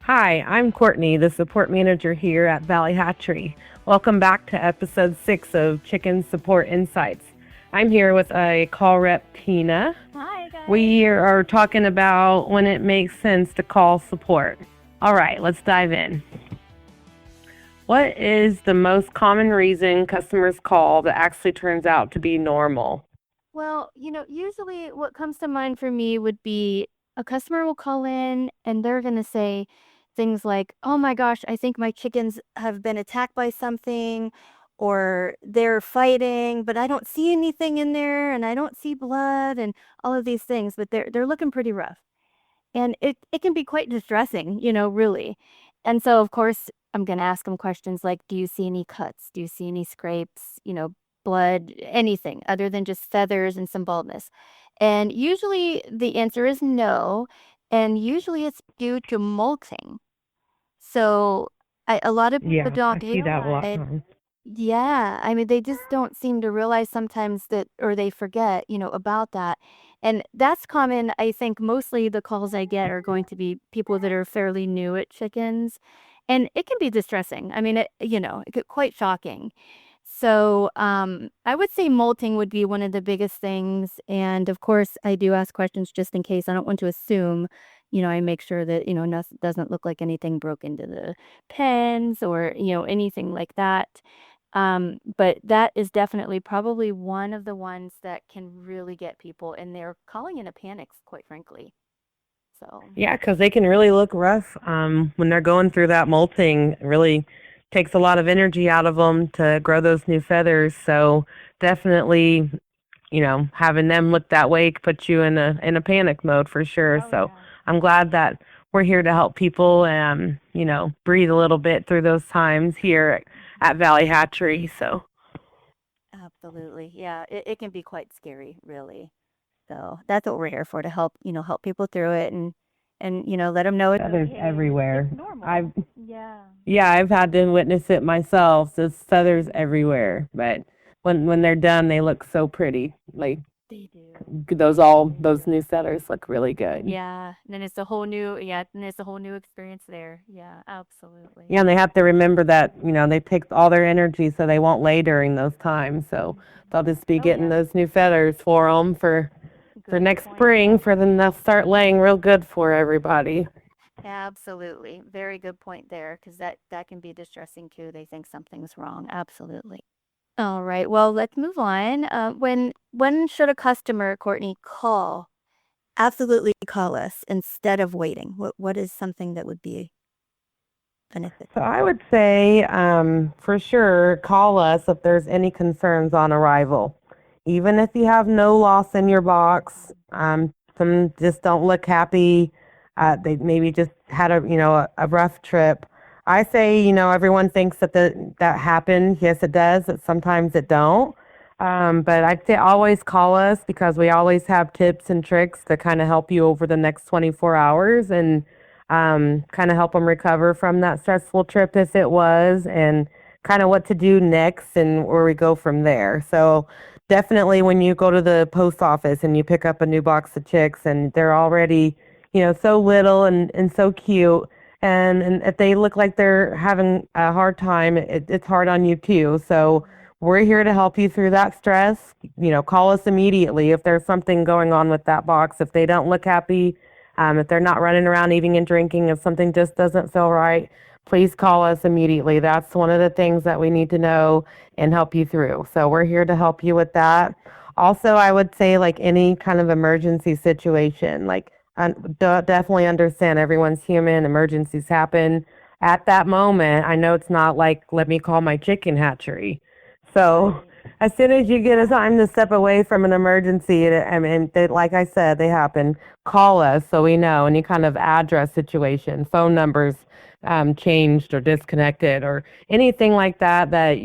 Hi, I'm Courtney, the support manager here at Valley Hatchery. Welcome back to episode 6 of Chicken Support Insights. I'm here with a call rep, Tina. Hi, guys. We are talking about when it makes sense to call support. All right, let's dive in. What is the most common reason customers call that actually turns out to be normal? Well, usually what comes to mind for me would be a customer will call in and they're going to say things like, "Oh my gosh, I think my chickens have been attacked by something," or "they're fighting, but I don't see anything in there and I don't see blood," and all of these things, but they're looking pretty rough. And it can be quite distressing, really. And so, of course, I'm gonna ask them questions like, "Do you see any cuts? Do you see any scrapes, blood, anything other than just feathers and some baldness?" And usually the answer is no, and usually it's due to molting. So, a lot of people Yeah, I don't see that a lot of realize. times. Yeah, I mean, they just don't seem to realize sometimes that, or they forget, about that. And that's common. I think mostly the calls I get are going to be people that are fairly new at chickens. And it can be distressing. I mean, quite shocking. So I would say molting would be one of the biggest things. And of course, I do ask questions just in case. I don't want to assume. I make sure that, doesn't look like anything broke into the pens or, anything like that. But that is definitely probably one of the ones that can really get people, and they're calling in a panic, quite frankly. So, Yeah, because they can really look rough when they're going through that molting. It really takes a lot of energy out of them to grow those new feathers. So definitely, having them look that way puts you in a panic mode for sure. oh So yeah, I'm glad that we're here to help people and breathe a little bit through those times here at Valley Hatchery. So absolutely. Yeah, it can be quite scary, really. So that's what we're here for, to help people through it and let them know it's feathers okay. It's everywhere. normal. I've Yeah, Yeah, I've had to witness it myself. There's feathers everywhere, but when they're done, they look so pretty. Like they do. those new feathers look really good. Yeah, then it's a whole new experience there. Yeah, absolutely. Yeah, and they have to remember that they take all their energy, so they won't lay during those times. So they'll just be Oh getting yeah, those new feathers for them for good next point. spring. For then they'll start laying real good for everybody. Absolutely. Very good point there, because that can be distressing too. They think something's wrong. Absolutely. All right. Well, let's move on. When should a customer, Courtney, call? Absolutely call us instead of waiting. What is something that would be So beneficial? I would say, for sure, call us if there's any concerns on arrival. Even if you have no loss in your box, some just don't look happy. They maybe just had a rough trip. I say, everyone thinks that happened. Yes, it does. But sometimes it don't. But I'd say always call us because we always have tips and tricks to kind of help you over the next 24 hours and kind of help them recover from that stressful trip if it was, and kind of what to do next and where we go from there. So definitely when you go to the post office and you pick up a new box of chicks and they're already, so little and so cute. And if they look like they're having a hard time, it's hard on you too. So we're here to help you through that stress. Call us immediately if there's something going on with that box. If they don't look happy, if they're not running around eating and drinking, if something just doesn't feel right, please call us immediately. That's one of the things that we need to know and help you through. So we're here to help you with that. Also, I would say like any kind of emergency situation, like definitely understand everyone's human. Emergencies happen at that moment. I know it's not like let me call my chicken hatchery. So Right. as soon as you get a time to step away from an emergency, I mean, like I said, they happen. Call us so we know any kind of address situation, phone numbers changed or disconnected, or anything like that. That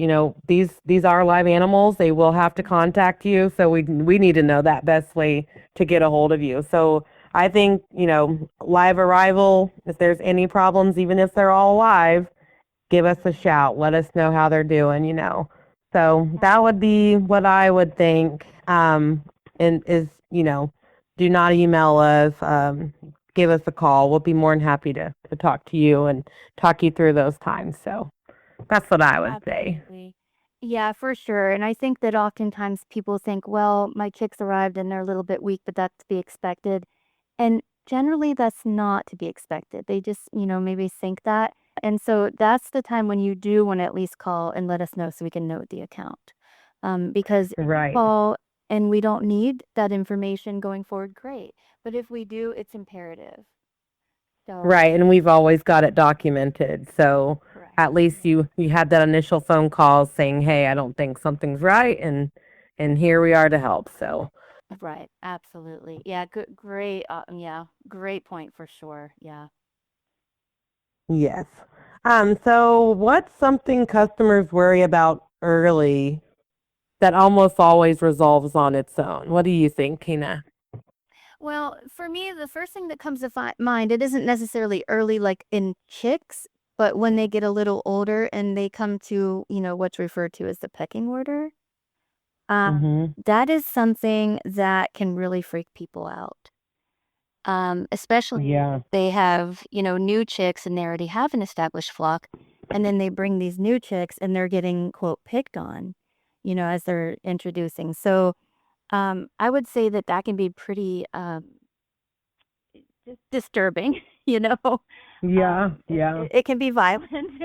these are live animals. They will have to contact you, so we need to know that best way to get a hold of you. So I think live arrival. If there's any problems, even if they're all alive, give us a shout. Let us know how they're doing. So that would be what I would think. um, and is, do not email us. Give us a call. We'll be more than happy to talk to you and talk you through those times. So that's what I would say. Absolutely. Yeah, for sure. And I think that oftentimes people think, well, my chicks arrived and they're a little bit weak, but that's to be expected. And generally, that's not to be expected. They just, maybe think that. And so that's the time when you do want to at least call and let us know so we can note the account. Because if we Right. call and we don't need that information going forward, great. But if we do, it's imperative. So, Right, and we've always got it documented. So correct. at least you had that initial phone call saying, "Hey, I don't think something's right," and here we are to help. So Right, absolutely. Yeah, good, great. Yeah, great point for sure. Yeah. yes. So what's something customers worry about early that almost always resolves on its own? What do you think, Tina? Well, for me, the first thing that comes to mind, it isn't necessarily early like in chicks, but when they get a little older and they come to, what's referred to as the pecking order, Mm-hmm. that is something that can really freak people out. Especially Yeah. if they have, new chicks and they already have an established flock, and then they bring these new chicks and they're getting, quote, picked on, as they're introducing. So, I would say that that can be pretty disturbing, you know. Yeah. Yeah. It can be violent,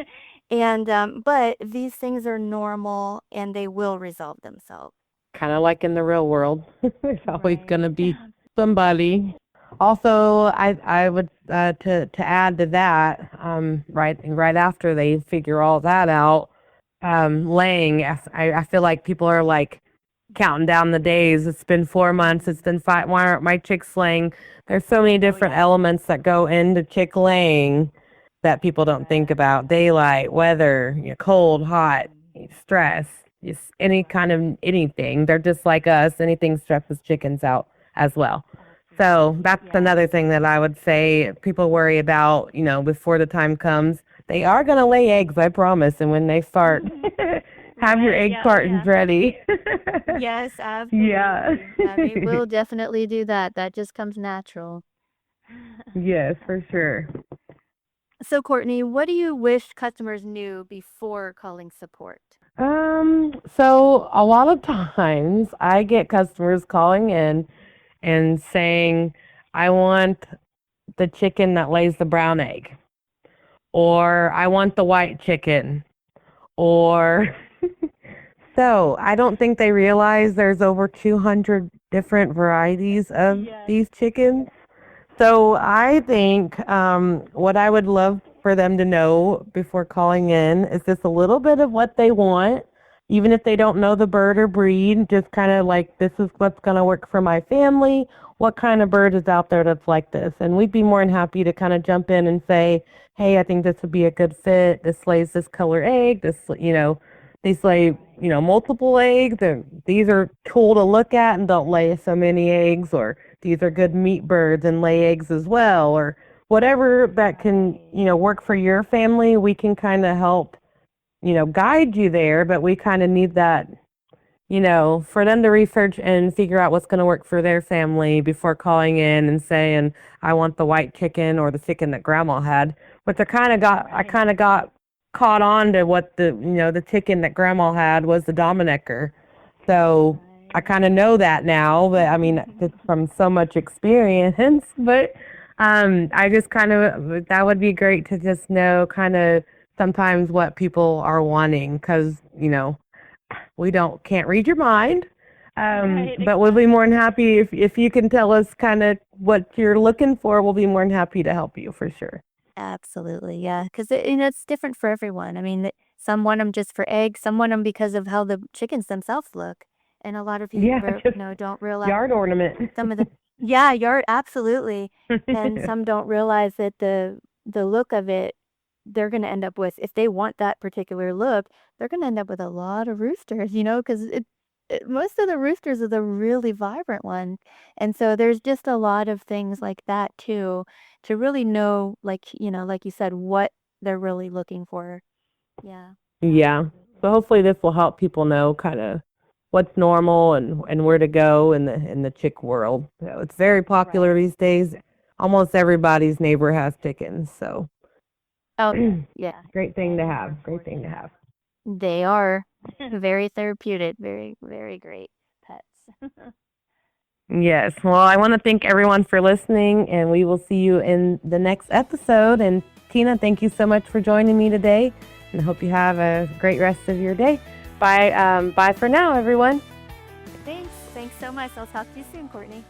and but these things are normal and they will resolve themselves. Kind of like in the real world. There's always Right. going to be somebody. Also, I would to add to that, right after they figure all that out, laying. I feel like people are like counting down the days. It's been 4 months. It's been five. Why aren't my chicks laying? There's so many different Yeah. elements that go into chick laying that people don't think about. Daylight, weather, cold, hot, stress, just any kind of anything. They're just like us. Anything stresses chickens out as well. So Absolutely. that's Yeah. another thing that I would say people worry about, before the time comes. They are going to lay eggs, I promise. And when they start, have your Right. egg Yeah. Oh, cartons yeah. ready. Yes, Yeah. absolutely. Yeah, they will definitely do that. That just comes natural. Yes, for sure. So, Courtney, what do you wish customers knew before calling support? So a lot of times I get customers calling in and saying, I want the chicken that lays the brown egg, or I want the white chicken, or so I don't think they realize there's over 200 different varieties of Yes. these chickens. So I think what I would love for them to know before calling in is just a little bit of what they want, even if they don't know the bird or breed, just kind of like this is what's going to work for my family. What kind of bird is out there that's like this? And we'd be more than happy to kind of jump in and say, hey, I think this would be a good fit. This lays this color egg. These lay, multiple eggs. And these are cool to look at and don't lay so many eggs, or these are good meat birds and lay eggs as well, or whatever that can, work for your family. We can kind of help, guide you there, but we kind of need that, for them to research and figure out what's going to work for their family before calling in and saying, I want the white chicken or the chicken that grandma had. But I kind of got caught on to what the chicken that grandma had was the Dominicker. So I kind of know that now, but I mean, it's from so much experience. But I just kind of, that would be great to just know kind of sometimes what people are wanting because, we can't read your mind. Right, But we'll be more than exactly. happy if you can tell us kind of what you're looking for. We'll be more than happy to help you for sure. Absolutely, yeah, 'cause it's different for everyone. I mean, some want them just for eggs, some want them because of how the chickens themselves look, and a lot of people, Yeah, just don't realize yard ornament. some of the yeah, you're absolutely, and some don't realize that the look of it, they're gonna end up with if they want that particular look, they're gonna end up with a lot of roosters, 'cause most of the roosters are the really vibrant ones, and so there's just a lot of things like that too, to really know, like, like you said, what they're really looking for. Yeah, Yeah. absolutely. So hopefully this will help people know kind of. what's normal and where to go in the chick world. So it's very popular these days. Almost everybody's neighbor has chickens, so Oh, yeah, great thing to have. Great thing to have. they are very therapeutic, very, very great pets. Yes. Well, I want to thank everyone for listening, and we will see you in the next episode. And Tina, thank you so much for joining me today, and I hope you have a great rest of your day. Bye. Bye for now, everyone. Thanks so much. I'll talk to you soon, Courtney.